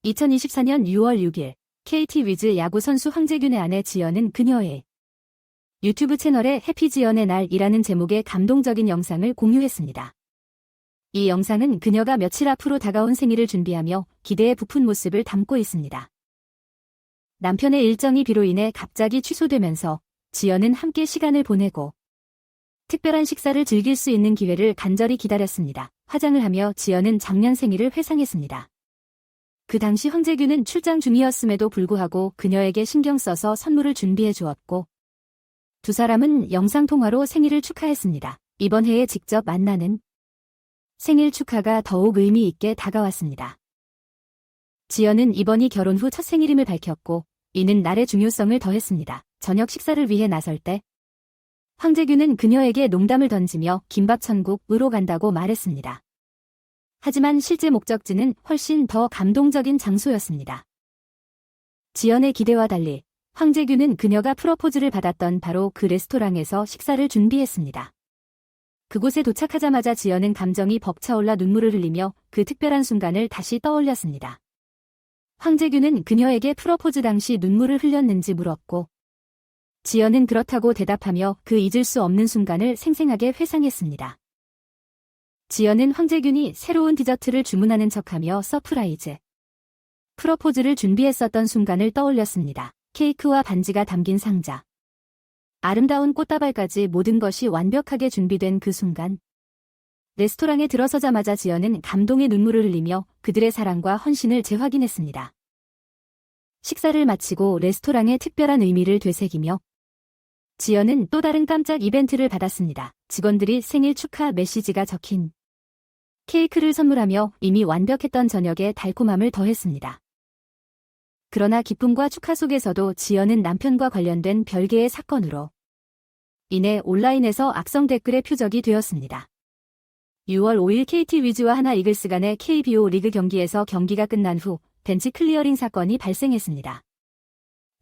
2024년 6월 6일 KT 위즈 야구 선수 황재균의 아내 지연은 그녀의 유튜브 채널에 해피 지연의 날이라는 제목의 감동적인 영상을 공유했습니다. 이 영상은 그녀가 며칠 앞으로 다가온 생일을 준비하며 기대에 부푼 모습을 담고 있습니다. 남편의 일정이 비로 인해 갑자기 취소되면서 지연은 함께 시간을 보내고 특별한 식사를 즐길 수 있는 기회를 간절히 기다렸습니다. 화장을 하며 지연은 작년 생일을 회상했습니다. 그 당시 황재균은 출장 중이었음에도 불구하고 그녀에게 신경 써서 선물을 준비해 주었고 두 사람은 영상통화로 생일을 축하했습니다. 이번 해에 직접 만나는 생일 축하가 더욱 의미 있게 다가왔습니다. 지연은 이번이 결혼 후 첫 생일임을 밝혔고 이는 날의 중요성을 더했습니다. 저녁 식사를 위해 나설 때 황재균은 그녀에게 농담을 던지며 김밥 천국으로 간다고 말했습니다. 하지만 실제 목적지는 훨씬 더 감동적인 장소였습니다. 지연의 기대와 달리 황재균은 그녀가 프로포즈를 받았던 바로 그 레스토랑에서 식사를 준비했습니다. 그곳에 도착하자마자 지연은 감정이 벅차올라 눈물을 흘리며 그 특별한 순간을 다시 떠올렸습니다. 황재균은 그녀에게 프로포즈 당시 눈물을 흘렸는지 물었고 지연은 그렇다고 대답하며 그 잊을 수 없는 순간을 생생하게 회상했습니다. 지연은 황재균이 새로운 디저트를 주문하는 척하며 서프라이즈 프로포즈를 준비했었던 순간을 떠올렸습니다. 케이크와 반지가 담긴 상자, 아름다운 꽃다발까지 모든 것이 완벽하게 준비된 그 순간 레스토랑에 들어서자마자 지연은 감동의 눈물을 흘리며 그들의 사랑과 헌신을 재확인했습니다. 식사를 마치고 레스토랑의 특별한 의미를 되새기며 지연은 또 다른 깜짝 이벤트를 받았습니다. 직원들이 생일 축하 메시지가 적힌 케이크를 선물하며 이미 완벽했던 저녁에 달콤함을 더했습니다. 그러나 기쁨과 축하 속에서도 지연은 남편과 관련된 별개의 사건으로 인해 온라인에서 악성 댓글의 표적이 되었습니다. 6월 5일 KT 위즈와 하나 이글스 간의 KBO 리그 경기에서 경기가 끝난 후 벤치 클리어링 사건이 발생했습니다.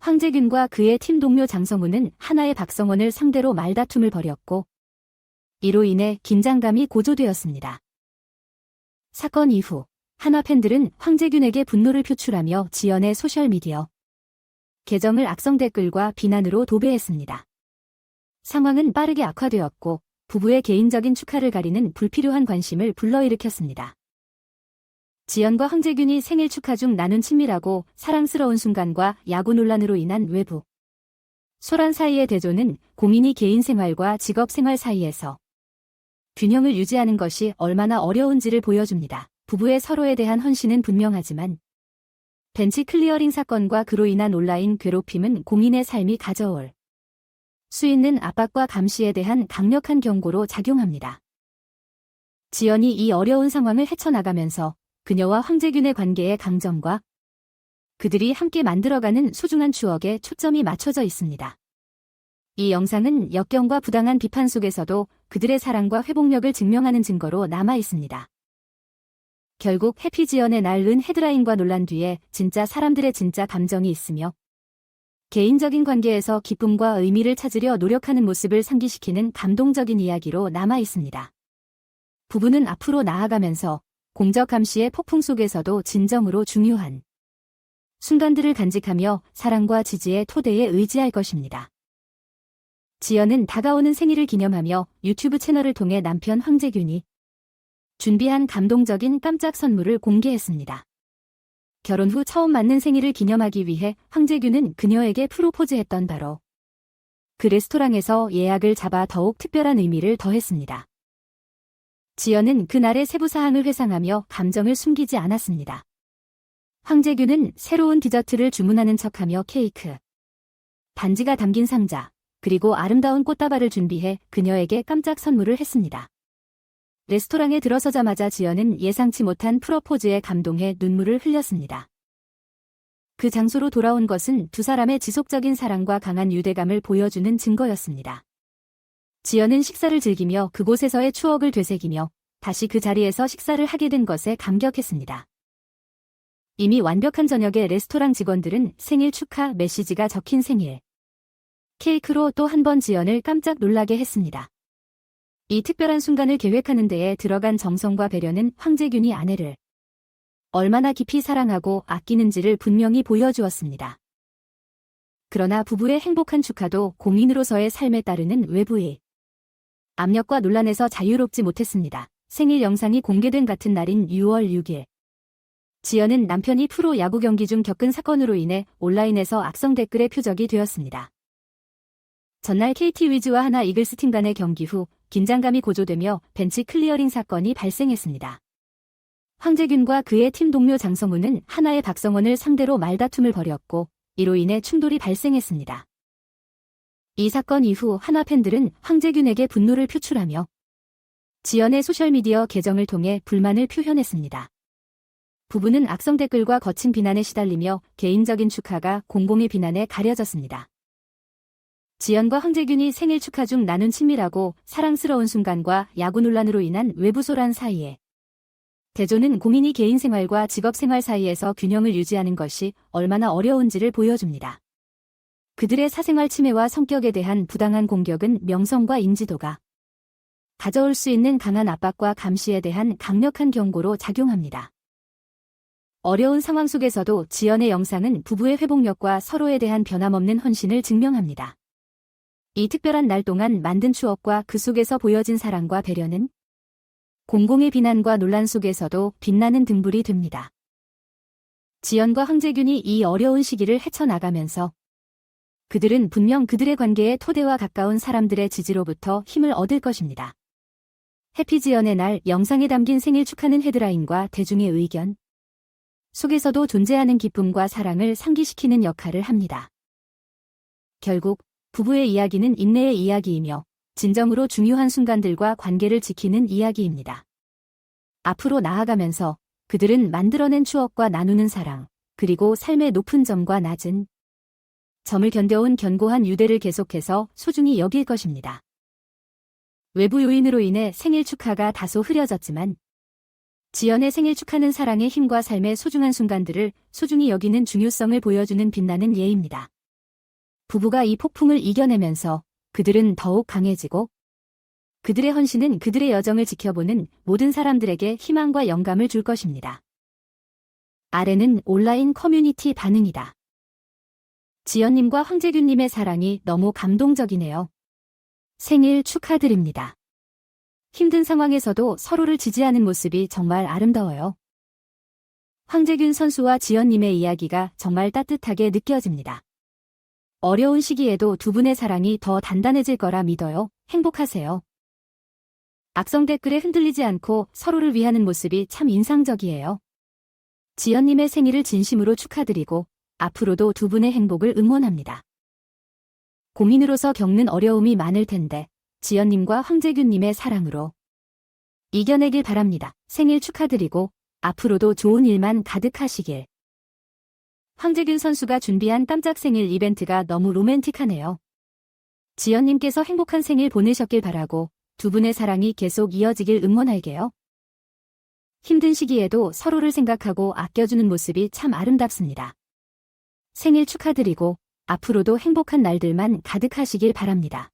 황재균과 그의 팀 동료 장성우는 하나의 박성원을 상대로 말다툼을 벌였고 이로 인해 긴장감이 고조되었습니다. 사건 이후 하나 팬들은 황재균에게 분노를 표출하며 지연의 소셜미디어 계정을 악성 댓글과 비난으로 도배했습니다. 상황은 빠르게 악화되었고 부부의 개인적인 축하를 가리는 불필요한 관심을 불러일으켰습니다. 지연과 황재균이 생일 축하 중 나눈 친밀하고 사랑스러운 순간과 야구 논란으로 인한 외부 소란 사이의 대조는 고민이 개인 생활과 직업 생활 사이에서 균형을 유지하는 것이 얼마나 어려운지를 보여줍니다. 부부의 서로에 대한 헌신은 분명하지만 벤치 클리어링 사건과 그로 인한 온라인 괴롭힘은 공인의 삶이 가져올 수 있는 압박과 감시에 대한 강력한 경고로 작용합니다. 지연이 이 어려운 상황을 헤쳐나가면서 그녀와 황재균의 관계의 강점과 그들이 함께 만들어가는 소중한 추억에 초점이 맞춰져 있습니다. 이 영상은 역경과 부당한 비판 속에서도 그들의 사랑과 회복력을 증명하는 증거로 남아 있습니다. 결국 해피 지연의 날은 헤드라인과 논란 뒤에 진짜 사람들의 진짜 감정이 있으며 개인적인 관계에서 기쁨과 의미를 찾으려 노력하는 모습을 상기시키는 감동적인 이야기로 남아 있습니다. 부부는 앞으로 나아가면서 공적 감시의 폭풍 속에서도 진정으로 중요한 순간들을 간직하며 사랑과 지지의 토대에 의지할 것입니다. 지연은 다가오는 생일을 기념하며 유튜브 채널을 통해 남편 황재균이 준비한 감동적인 깜짝 선물을 공개했습니다. 결혼 후 처음 맞는 생일을 기념하기 위해 황재균은 그녀에게 프로포즈했던 바로 그 레스토랑에서 예약을 잡아 더욱 특별한 의미를 더했습니다. 지연은 그날의 세부 사항을 회상하며 감정을 숨기지 않았습니다. 황재균은 새로운 디저트를 주문하는 척하며 케이크, 반지가 담긴 상자, 그리고 아름다운 꽃다발을 준비해 그녀에게 깜짝 선물을 했습니다. 레스토랑에 들어서자마자 지연은 예상치 못한 프로포즈에 감동해 눈물을 흘렸습니다. 그 장소로 돌아온 것은 두 사람의 지속적인 사랑과 강한 유대감을 보여주는 증거였습니다. 지연은 식사를 즐기며 그곳에서의 추억을 되새기며 다시 그 자리에서 식사를 하게 된 것에 감격했습니다. 이미 완벽한 저녁에 레스토랑 직원들은 생일 축하 메시지가 적힌 생일 케이크로 또 한 번 지연을 깜짝 놀라게 했습니다. 이 특별한 순간을 계획하는 데에 들어간 정성과 배려는 황재균이 아내를 얼마나 깊이 사랑하고 아끼는지를 분명히 보여주었습니다. 그러나 부부의 행복한 축하도 공인으로서의 삶에 따르는 외부의 압력과 논란에서 자유롭지 못했습니다. 생일 영상이 공개된 같은 날인 6월 6일. 지연은 남편이 프로 야구 경기 중 겪은 사건으로 인해 온라인에서 악성 댓글의 표적이 되었습니다. 전날 KT 위즈와 하나 이글스 팀 간의 경기 후 긴장감이 고조되며 벤치 클리어링 사건이 발생했습니다. 황재균과 그의 팀 동료 장성훈은 하나의 박성원을 상대로 말다툼을 벌였고 이로 인해 충돌이 발생했습니다. 이 사건 이후 하나 팬들은 황재균에게 분노를 표출하며 지연의 소셜미디어 계정을 통해 불만을 표현했습니다. 부부는 악성 댓글과 거친 비난에 시달리며 개인적인 축하가 공공의 비난에 가려졌습니다. 지연과 황재균이 생일 축하 중 나눈 친밀하고 사랑스러운 순간과 야구 논란으로 인한 외부 소란 사이에 대조는 고민이 개인 생활과 직업 생활 사이에서 균형을 유지하는 것이 얼마나 어려운지를 보여줍니다. 그들의 사생활 침해와 성격에 대한 부당한 공격은 명성과 인지도가 가져올 수 있는 강한 압박과 감시에 대한 강력한 경고로 작용합니다. 어려운 상황 속에서도 지연의 영상은 부부의 회복력과 서로에 대한 변함없는 헌신을 증명합니다. 이 특별한 날 동안 만든 추억과 그 속에서 보여진 사랑과 배려는 공공의 비난과 논란 속에서도 빛나는 등불이 됩니다. 지연과 황재균이 이 어려운 시기를 헤쳐나가면서 그들은 분명 그들의 관계의 토대와 가까운 사람들의 지지로부터 힘을 얻을 것입니다. 해피지연의 날 영상에 담긴 생일 축하는 헤드라인과 대중의 의견 속에서도 존재하는 기쁨과 사랑을 상기시키는 역할을 합니다. 결국 부부의 이야기는 인내의 이야기이며 진정으로 중요한 순간들과 관계를 지키는 이야기입니다. 앞으로 나아가면서 그들은 만들어낸 추억과 나누는 사랑, 그리고 삶의 높은 점과 낮은 점을 견뎌온 견고한 유대를 계속해서 소중히 여길 것입니다. 외부 요인으로 인해 생일 축하가 다소 흐려졌지만 지연의 생일 축하는 사랑의 힘과 삶의 소중한 순간들을 소중히 여기는 중요성을 보여주는 빛나는 예입니다. 부부가 이 폭풍을 이겨내면서 그들은 더욱 강해지고 그들의 헌신은 그들의 여정을 지켜보는 모든 사람들에게 희망과 영감을 줄 것입니다. 아래는 온라인 커뮤니티 반응이다. 지연님과 황재균님의 사랑이 너무 감동적이네요. 생일 축하드립니다. 힘든 상황에서도 서로를 지지하는 모습이 정말 아름다워요. 황재균 선수와 지연님의 이야기가 정말 따뜻하게 느껴집니다. 어려운 시기에도 두 분의 사랑이 더 단단해질 거라 믿어요. 행복하세요. 악성 댓글에 흔들리지 않고 서로를 위하는 모습이 참 인상적이에요. 지연님의 생일을 진심으로 축하드리고 앞으로도 두 분의 행복을 응원합니다. 고민으로서 겪는 어려움이 많을 텐데 지연님과 황재균님의 사랑으로 이겨내길 바랍니다. 생일 축하드리고 앞으로도 좋은 일만 가득하시길. 황재균 선수가 준비한 깜짝 생일 이벤트가 너무 로맨틱하네요. 지연님께서 행복한 생일 보내셨길 바라고 두 분의 사랑이 계속 이어지길 응원할게요. 힘든 시기에도 서로를 생각하고 아껴주는 모습이 참 아름답습니다. 생일 축하드리고 앞으로도 행복한 날들만 가득하시길 바랍니다.